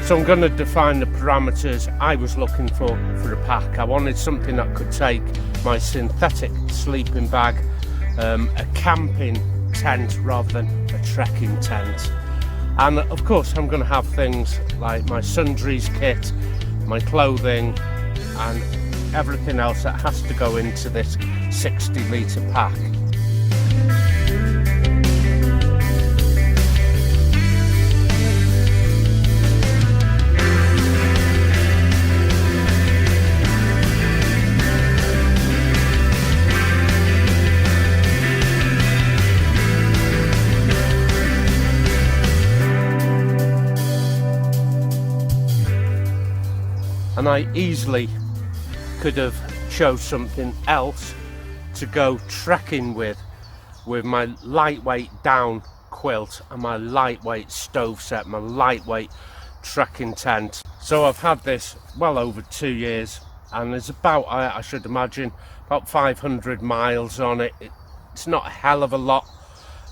So I'm going to define the parameters I was looking for a pack. I wanted something that could take my synthetic sleeping bag, a camping tent rather than a trekking tent. And of course I'm going to have things like my sundries kit, my clothing and everything else that has to go into this 60-litre pack. And I easily could have chose something else to go trekking with my lightweight down quilt and my lightweight stove set, my lightweight trekking tent. So I've had this well over 2 years, and there's about, I should imagine, about 500 miles on it. It's not a hell of a lot.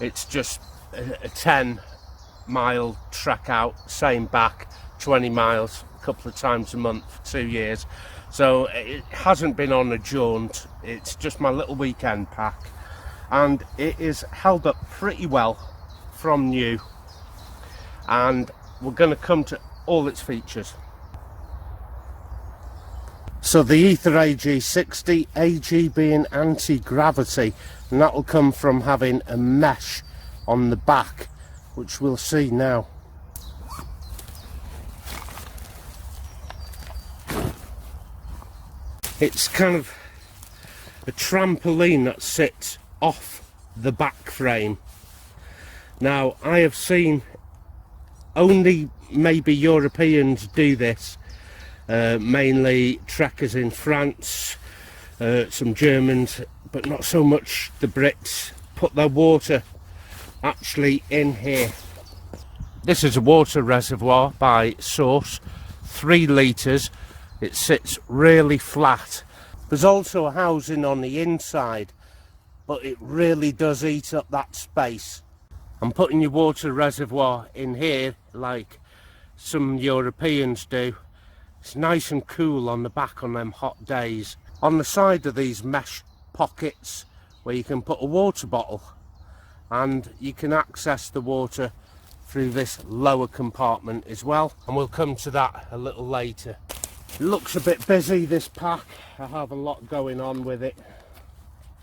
It's just a 10-mile trek out, same back, 20 miles a couple of times a month for 2 years. So it hasn't been on a jaunt. It's just my little weekend pack, and it is held up pretty well from new, and we're going to come to all its features. So the AETHER AG60, AG being anti-gravity, and that will come from having a mesh on the back, which we'll see now. It's kind of a trampoline that sits off the back frame. Now, I have seen only maybe Europeans do this, mainly trekkers in France, some Germans, but not so much the Brits, put their water actually in here. This is a water reservoir by Source, 3 litres. It sits really flat. There's also a housing on the inside, but it really does eat up that space. And putting your water reservoir in here, like some Europeans do, it's nice and cool on the back on them hot days. On the side of these mesh pockets, where you can put a water bottle, and you can access the water through this lower compartment as well, and we'll come to that a little later. It looks a bit busy, this pack. I have a lot going on with it.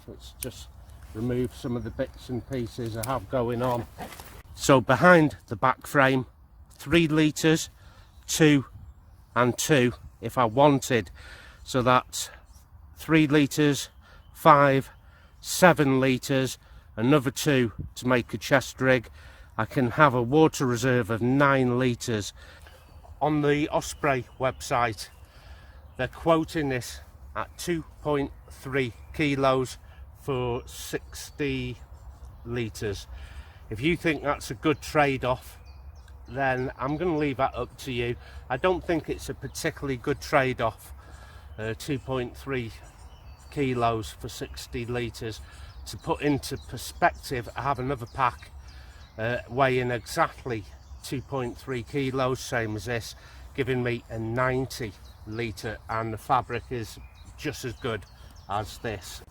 Let's just remove some of the bits and pieces I have going on. So behind the back frame, 3 litres, 2 and 2 if I wanted. So that's 3 litres, 5, 7 litres, another 2 to make a chest rig. I can have a water reserve of 9 litres. On the OSPREY website, they're quoting this at 2.3 kilos for 60 litres. If you think that's a good trade-off, then I'm going to leave that up to you. I don't think it's a particularly good trade-off, 2.3 kilos for 60 litres. To put into perspective, I have another pack weighing exactly 2.3 kilos, same as this, giving me a 90 litre, and the fabric is just as good as this.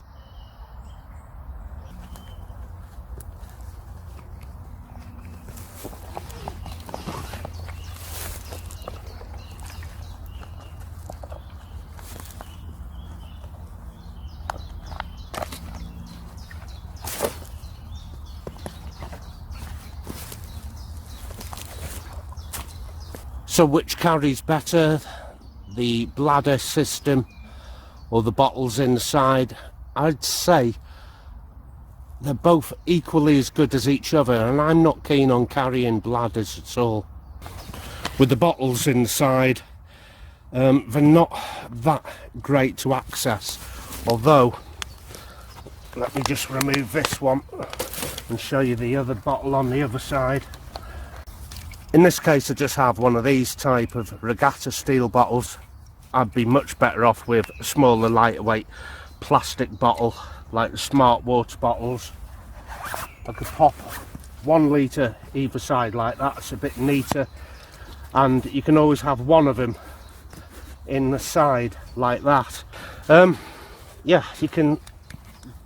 So which carries better, the bladder system or the bottles inside? I'd say they're both equally as good as each other, and I'm not keen on carrying bladders at all. With the bottles inside, they're not that great to access, although let me just remove this one and show you the other bottle on the other side. In this case I just have one of these type of regatta steel bottles. I'd be much better off with a smaller, lighter weight plastic bottle like the smart water bottles. I could pop 1 litre either side like that, it's a bit neater. and you can always have one of them in the side like that. Yeah, you can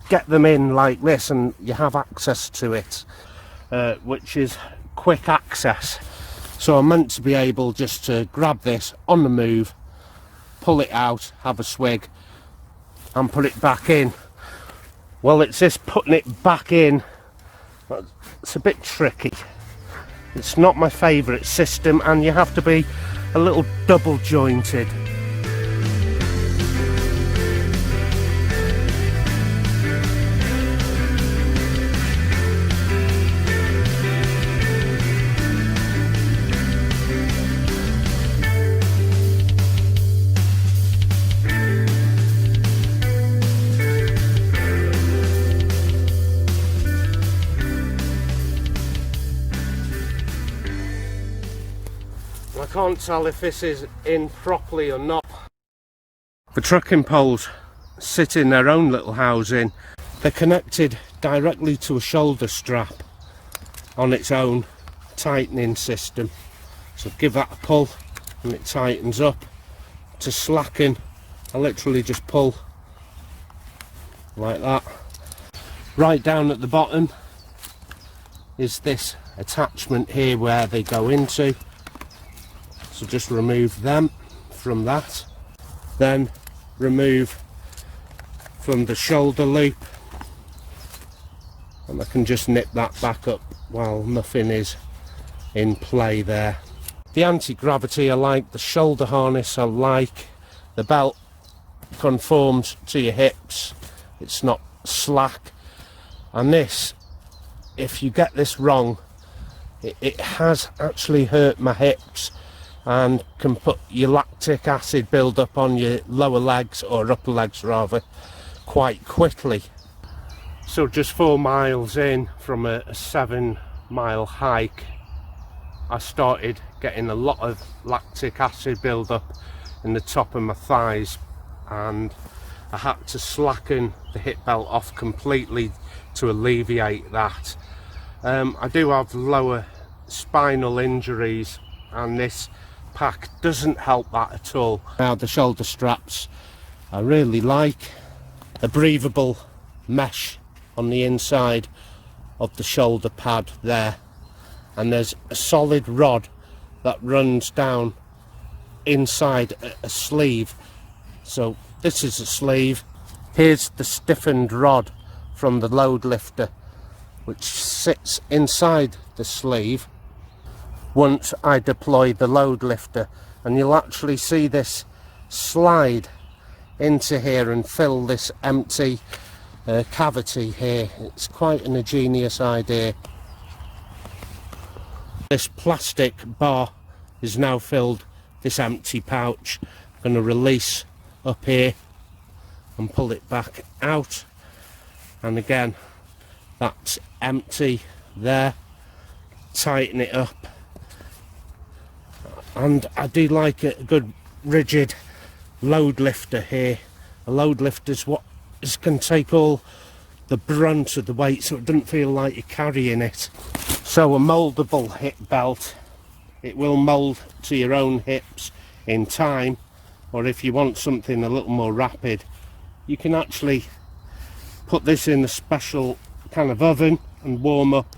get them in like this and you have access to it, which is quick access. So I'm meant to be able just to grab this on the move, pull it out, have a swig and put it back in. Well, it's this putting it back in, it's a bit tricky. It's not my favourite system, and you have to be a little double jointed. I can't tell if this is in properly or not. The trucking poles sit in their own little housing. They're connected directly to a shoulder strap on its own tightening system. So give that a pull and it tightens up. To slacken, I literally just pull like that. Right down at the bottom is this attachment here where they go into. So just remove them from that, then remove from the shoulder loop, and I can just nip that back up while nothing is in play there. The anti-gravity I like, the shoulder harness I like, the belt conforms to your hips, it's not slack, and this, if you get this wrong, it has actually hurt my hips and can put your lactic acid build up on your lower legs, or upper legs rather, quite quickly. So just 4 miles in from a 7-mile hike, I started getting a lot of lactic acid build up in the top of my thighs, and I had to slacken the hip belt off completely to alleviate that. I do have lower spinal injuries, and this pack doesn't help that at all. Now the shoulder straps I really like. A breathable mesh on the inside of the shoulder pad there, and there's a solid rod that runs down inside a sleeve. So this is a sleeve, here's the stiffened rod from the load lifter which sits inside the sleeve once I deploy the load lifter, and you'll actually see this slide into here and fill this empty cavity here. It's quite an ingenious idea. This plastic bar is now filled, this empty pouch. I'm going to release up here and pull it back out, and again that's empty there. Tighten it up, and I do like a good rigid load lifter here. A load lifter is what can take all the brunt of the weight, so it doesn't feel like you're carrying it. So a mouldable hip belt, it will mould to your own hips in time, or if you want something a little more rapid, you can actually put this in a special kind of oven and warm up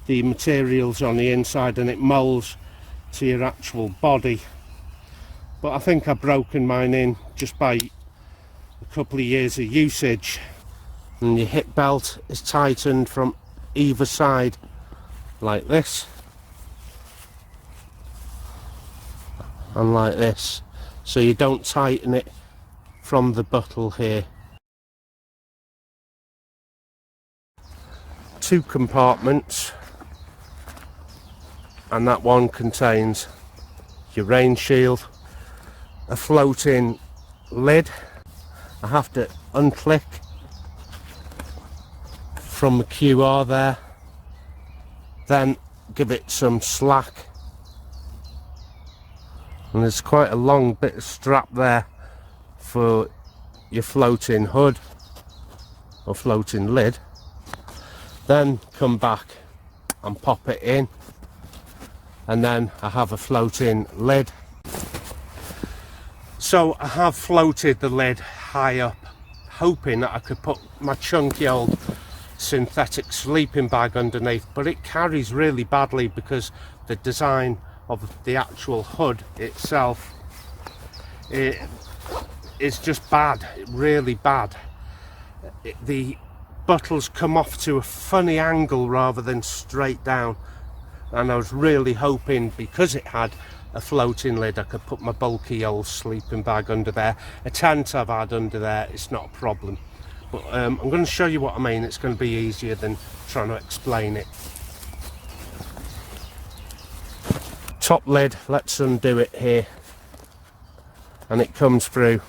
the materials on the inside, and it moulds to your actual body. But I think I've broken mine in just by a couple of years of usage. And your hip belt is tightened from either side like this and like this, so you don't tighten it from the buttle here. 2 compartments, and that one contains your rain shield, a floating lid. I have to unclick from the QR there, then give it some slack, and there's quite a long bit of strap there for your floating hood or floating lid. Then come back and pop it in, and then I have a floating lid. So I have floated the lid high up, hoping that I could put my chunky old synthetic sleeping bag underneath, but it carries really badly because the design of the actual hood itself, it is just bad, really bad. The buttons come off to a funny angle rather than straight down, and I was really hoping, because it had a floating lid, I could put my bulky old sleeping bag under there. A tent I've had under there, it's not a problem, but I'm going to show you what I mean. It's going to be easier than trying to explain it. Top lid, let's undo it here, and it comes through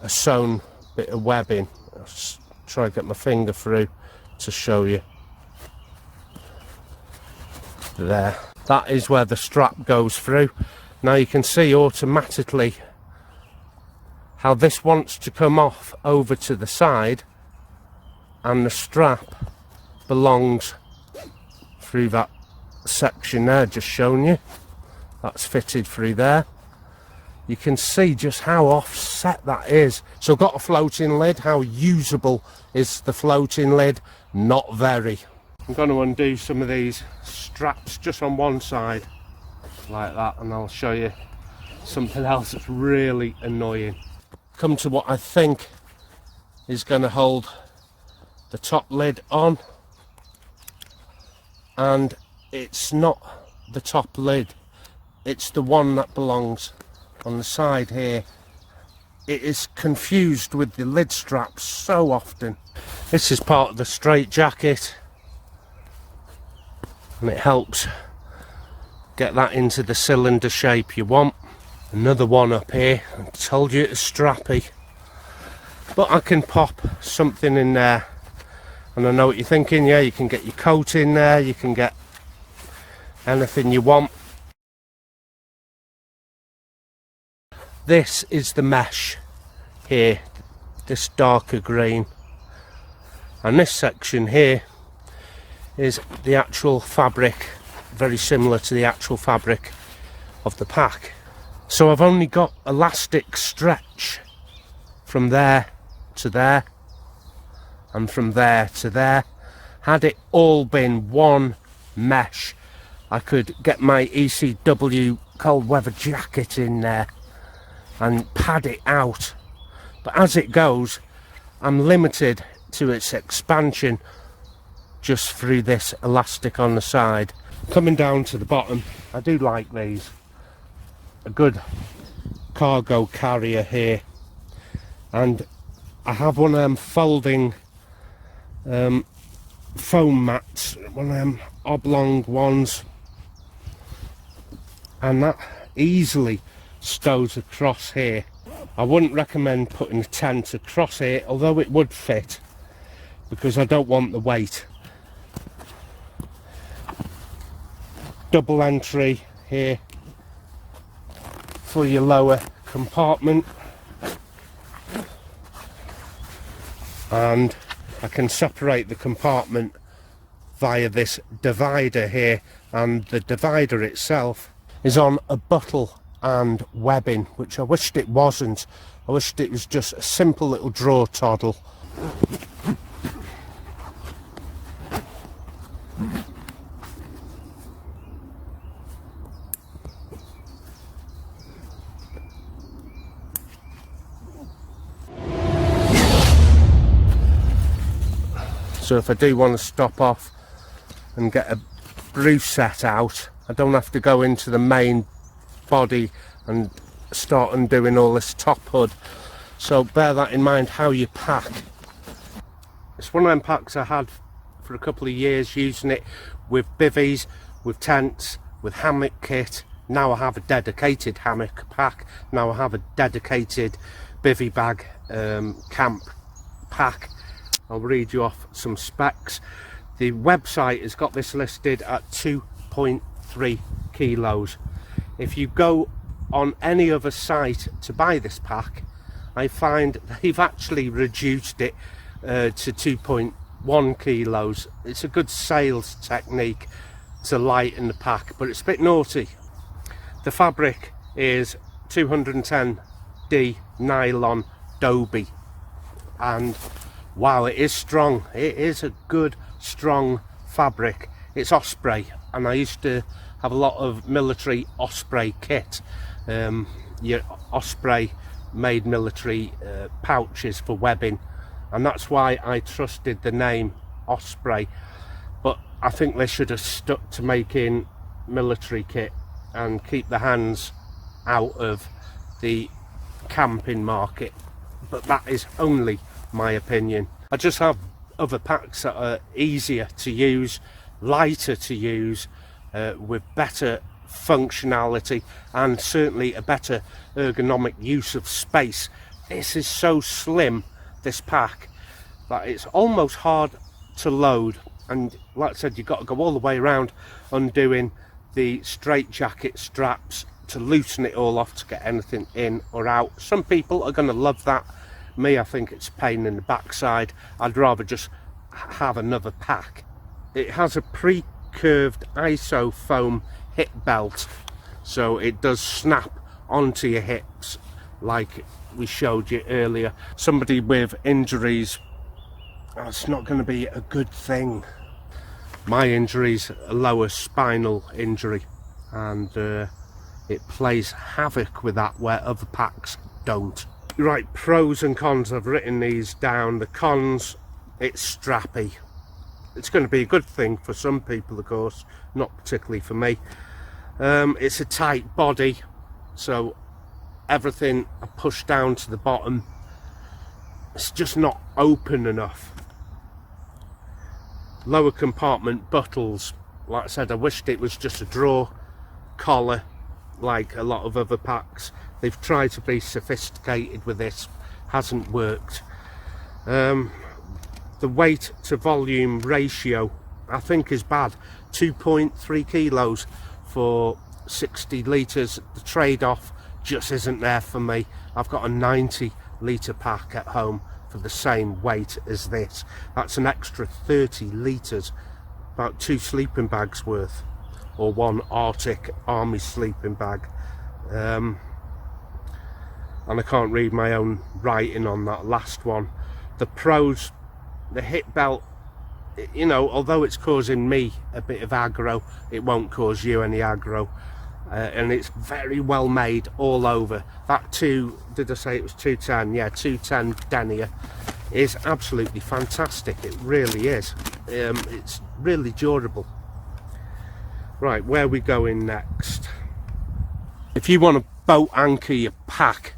a sewn bit of webbing. I'll try to get my finger through to show you. There, that is where the strap goes through. Now you can see automatically how this wants to come off over to the side, and the strap belongs through that section there, just showing you. That's fitted through there. You can see just how offset that is. So I've got a floating lid. How usable is the floating lid? Not very. I'm going to undo some of these straps just on one side like that, and I'll show you something else that's really annoying. Come to what I think is going to hold the top lid on, and it's not the top lid, it's the one that belongs on the side here. It is confused with the lid straps so often. This is part of the straight jacket, and it helps get that into the cylinder shape you want. Another one up here. I told you it's strappy, but I can pop something in there, and I know what you're thinking. Yeah, you can get your coat in there, you can get anything you want. This is the mesh here, this darker green, and this section here is the actual fabric, very similar to the actual fabric of the pack. So I've only got elastic stretch from there to there and from there to there. Had it all been one mesh, I could get my ECW cold weather jacket in there and pad it out, but as it goes, I'm limited to its expansion just through this elastic on the side. Coming down to the bottom, I do like these. A good cargo carrier here, and I have one of them folding foam mats, one of them oblong ones, and that easily stows across here. I wouldn't recommend putting a tent across here, although it would fit, because I don't want the weight. Double entry here for your lower compartment, and I can separate the compartment via this divider here, and the divider itself is on a buttle and webbing, which I wished it wasn't. I wished it was just a simple little drawer toddle. So if I do want to stop off and get a brew set out, I don't have to go into the main body and start undoing all this top hood. So bear that in mind how you pack. It's one of them packs I had for a couple of years, using it with bivvies, with tents, with hammock kit. Now I have a dedicated hammock pack. Now I have a dedicated bivvy bag camp pack. I'll read you off some specs. The website has got this listed at 2.3 kilos. If you go on any other site to buy this pack, I find they've actually reduced it to 2.1 kilos. It's a good sales technique, to lighten the pack, but it's a bit naughty. The fabric is 210D nylon Dobie, and wow, it is strong. It is a good strong fabric. It's Osprey, and I used to have a lot of military Osprey kit. Your Osprey made military pouches for webbing, and that's why I trusted the name Osprey. But I think they should have stuck to making military kit and keep the hands out of the camping market. But that is only my opinion. I just have other packs that are easier to use, lighter to use, with better functionality and certainly a better ergonomic use of space. This is so slim, this pack, that it's almost hard to load, and like I said, you've got to go all the way around undoing the straitjacket straps to loosen it all off to get anything in or out. Some people are going to love that. Me, I think it's a pain in the backside. I'd rather just have another pack. It has a pre-curved iso foam hip belt, so it does snap onto your hips like we showed you earlier. Somebody with injuries, that's not going to be a good thing. My injury's a lower spinal injury, and it plays havoc with that where other packs don't. Right, pros and cons, I've written these down. The cons, it's strappy. It's going to be a good thing for some people, of course, not particularly for me. It's a tight body, so everything I push down to the bottom, it's just not open enough. Lower compartment buttons, like I said, I wished it was just a drawer collar like a lot of other packs. They've tried to be sophisticated with this, hasn't worked. The weight to volume ratio I think is bad. 2.3 kilos for 60 litres. The trade-off just isn't there for me. I've got a 90 litre pack at home for the same weight as this. That's an extra 30 litres, about 2 sleeping bags worth, or 1 Arctic Army sleeping bag. And I can't read my own writing on that last one. The pros, the hip belt, you know, although it's causing me a bit of aggro, it won't cause you any aggro. And it's very well made all over. That did I say it was 210? Yeah, 210 denier is absolutely fantastic. It really is. It's really durable. Right, where are we going next? If you want to boat anchor your pack,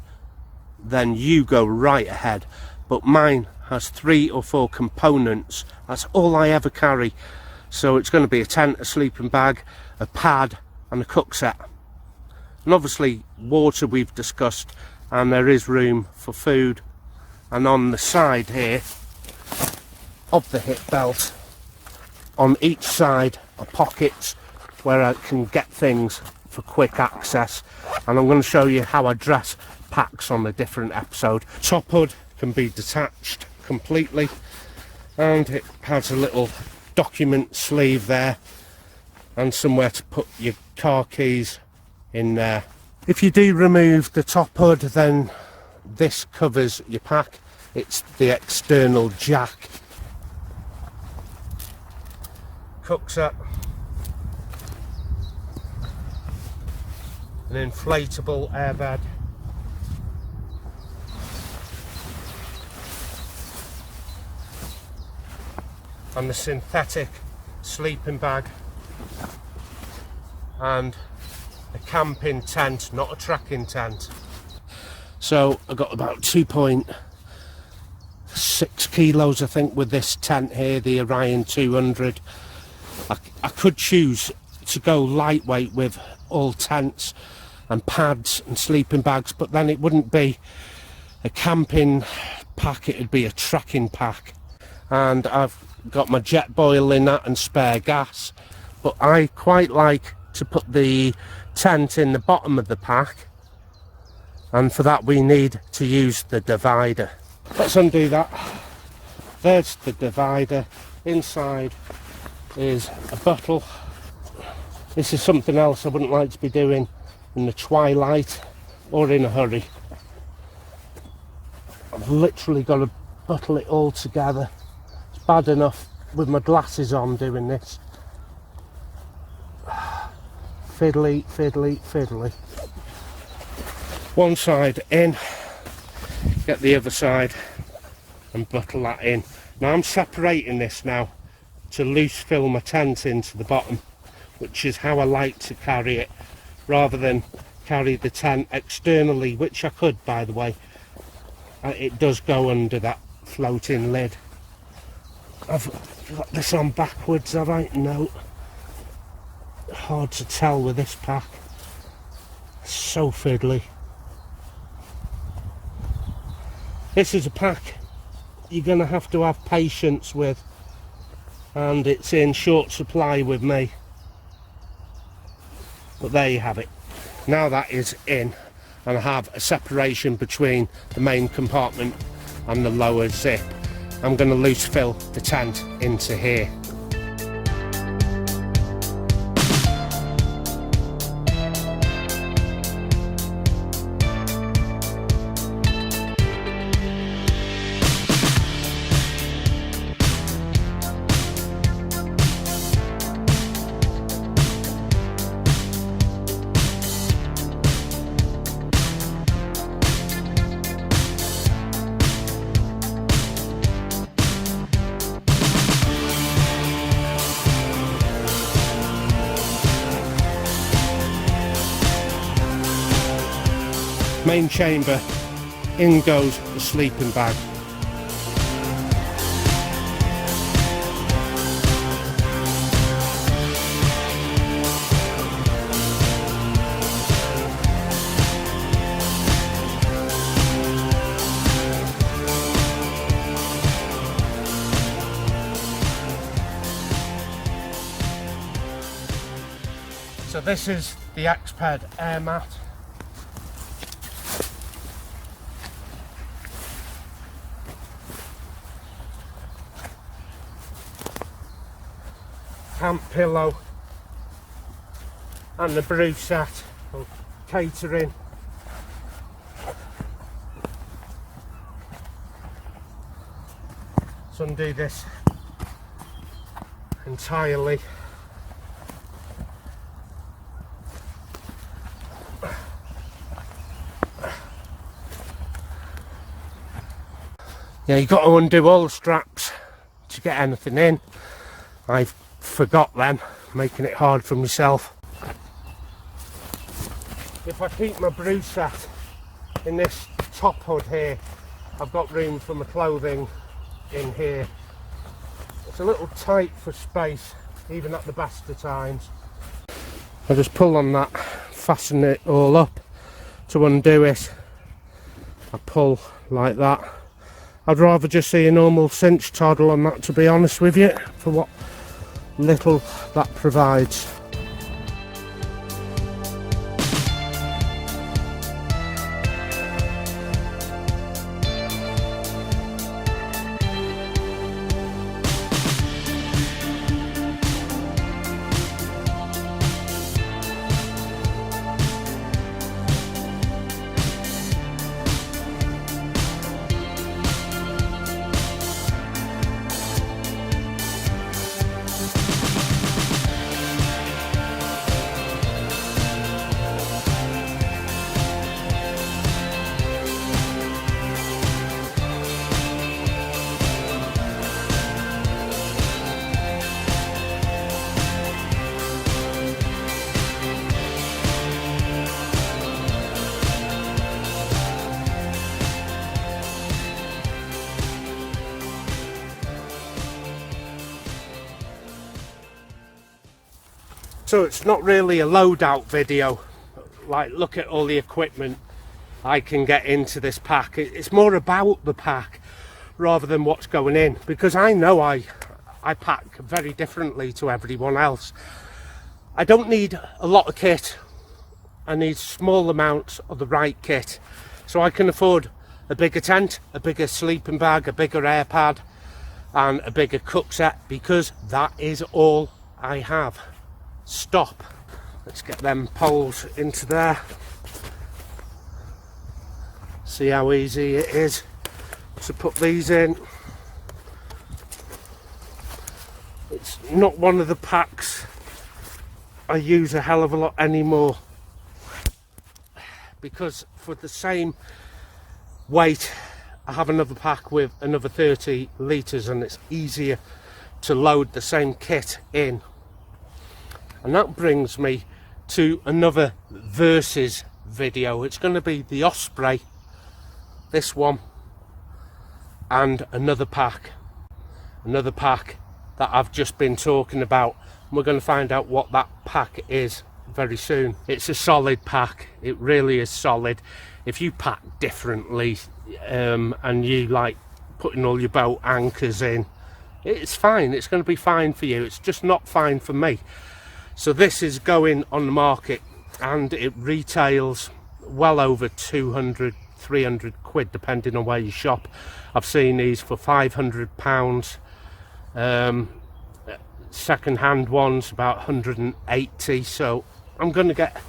then you go right ahead. But mine has 3 or 4 components. That's all I ever carry. So it's going to be a tent, a sleeping bag, a pad, and a cook set. And obviously water we've discussed, and there is room for food. And on the side here of the hip belt, on each side are pockets where I can get things for quick access. And I'm going to show you how I dress packs on a different episode. Top hood can be detached completely, and it has a little document sleeve there and somewhere to put your car keys in there. If you do remove the top hood, then this covers your pack. It's the external jack. Cook set, an inflatable airbag, and the synthetic sleeping bag, and a camping tent, not a trekking tent. So I got about 2.6 kilos I think with this tent here, the Orion 200. I could choose to go lightweight with all tents and pads and sleeping bags, but then it wouldn't be a camping pack, it would be a trekking pack. And I've got my jet boil in that and spare gas, but I quite like to put the tent in the bottom of the pack, and for that we need to use the divider. Let's undo that. There's the divider. Inside is a bottle, This is something else I wouldn't like to be doing in the twilight or in a hurry. I've literally got to bottle it all together. It's bad enough with my glasses on doing this. Fiddly, fiddly, fiddly. One side in, get the other side and bottle that in. Now I'm separating this now to loose fill my tent into the bottom, which is how I like to carry it, rather than carry the tent externally, which I could, by the way. It does go under that floating lid. I've got this on backwards, have I? No. Hard to tell with this pack. So fiddly. This is a pack you're going to have patience with, and it's in short supply with me. But there you have it. Now that is in, and I have a separation between the main compartment and the lower zip. I'm going to loose fill the tent into here. Main chamber, in goes the sleeping bag. So this is the Xped air mat. Camp pillow and the brew set for catering. So undo this entirely. Yeah, you've got to undo all the straps to get anything in. I've forgot them, making it hard for myself. If I keep my brew set in this top hood here, I've got room for my clothing in here. It's a little tight for space, even at the best of times. I just pull on that, fasten it all up. To undo it, I pull like that. I'd rather just see a normal cinch toddle on that, to be honest with you, for what little that provides. So it's not really a loadout video, like look at all the equipment I can get into this pack. It's more about the pack rather than what's going in, because I know I pack very differently to everyone else. I don't need a lot of kit, I need small amounts of the right kit, so I can afford a bigger tent, a bigger sleeping bag, a bigger air pad and a bigger cook set, because that is all I have. Stop. Let's get them poles into there. See how easy it is to put these in. It's not one of the packs I use a hell of a lot anymore, because for the same weight I have another pack with another 30 litres, and it's easier to load the same kit in. And that brings me to another versus video. It's going to be the Osprey, this one, and another pack that I've just been talking about. We're going to find out what that pack is very soon. It's a solid pack, it really is solid. If you pack differently and you like putting all your boat anchors in, it's fine, it's going to be fine for you. It's just not fine for me. So this is going on the market, and it retails well over 200, 300 quid depending on where you shop. I've seen these for £500. Second-hand ones about 180, so I'm going to get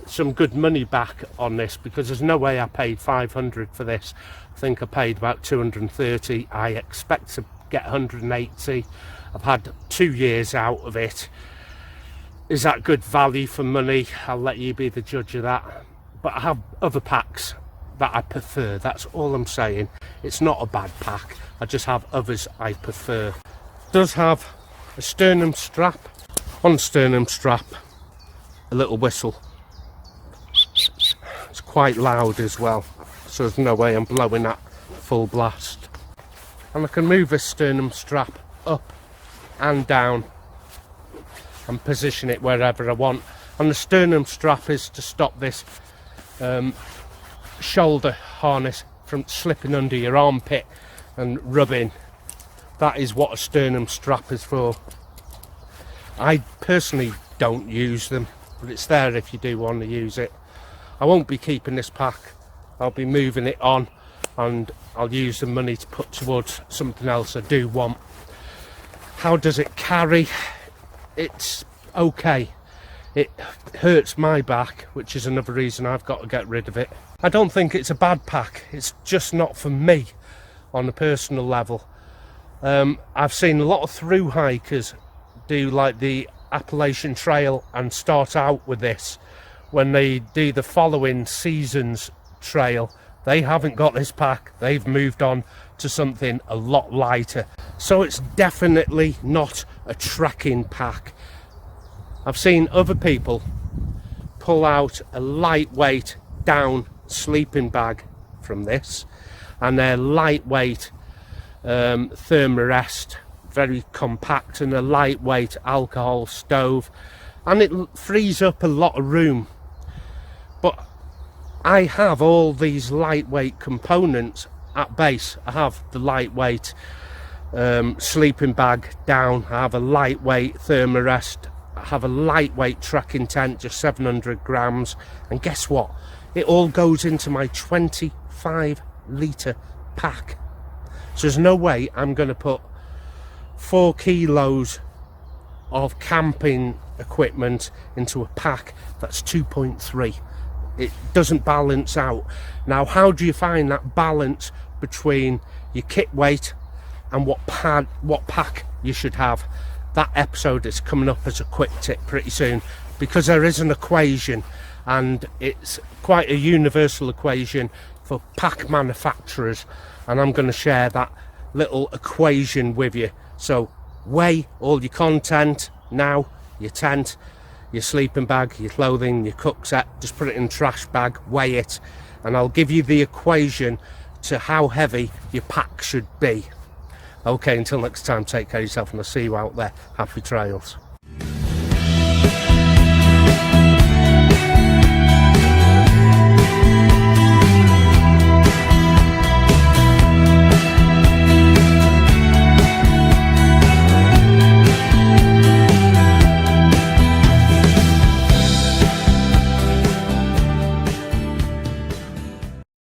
some good money back on this, because there's no way I paid 500 for this. I think I paid about 230. I expect to get 180. I've had 2 years out of it. Is that good value for money? I'll let you be the judge of that. But I have other packs that I prefer, that's all I'm saying. It's not a bad pack, I just have others I prefer. It does have a sternum strap. On the sternum strap, a little whistle. It's quite loud as well, so there's no way I'm blowing that full blast. And I can move this sternum strap up and down and position it wherever I want. And the sternum strap is to stop this shoulder harness from slipping under your armpit and rubbing. That is what a sternum strap is for. I personally don't use them, but it's there if you do want to use it. I won't be keeping this pack, I'll be moving it on, and I'll use the money to put towards something else I do want. How does it carry? It's okay. It hurts my back, which is another reason I've got to get rid of it. I don't think it's a bad pack, it's just not for me on a personal level. I've seen a lot of through hikers do like the Appalachian Trail and start out with this. When they do the following season's trail, they haven't got this pack, they've moved on to something a lot lighter. So it's definitely not a trekking pack. I've seen other people pull out a lightweight down sleeping bag from this, and their lightweight thermarest, very compact, and a lightweight alcohol stove, and it frees up a lot of room. But I have all these lightweight components at base. I have the lightweight sleeping bag down, I have a lightweight thermarest, I have a lightweight trekking tent, just 700 grams, and guess what? It all goes into my 25 litre pack. So there's no way I'm going to put 4 kilos of camping equipment into a pack that's 2.3. It doesn't balance out. Now, how do you find that balance between your kit weight and what pack you should have? That episode is coming up as a quick tip pretty soon, because there is an equation, and it's quite a universal equation for pack manufacturers, and I'm going to share that little equation with you. So weigh all your content now, your tent, your sleeping bag, your clothing, your cook set, just put it in a trash bag, weigh it, and I'll give you the equation to how heavy your pack should be. Okay, until next time, take care of yourself, and I'll see you out there. Happy trails.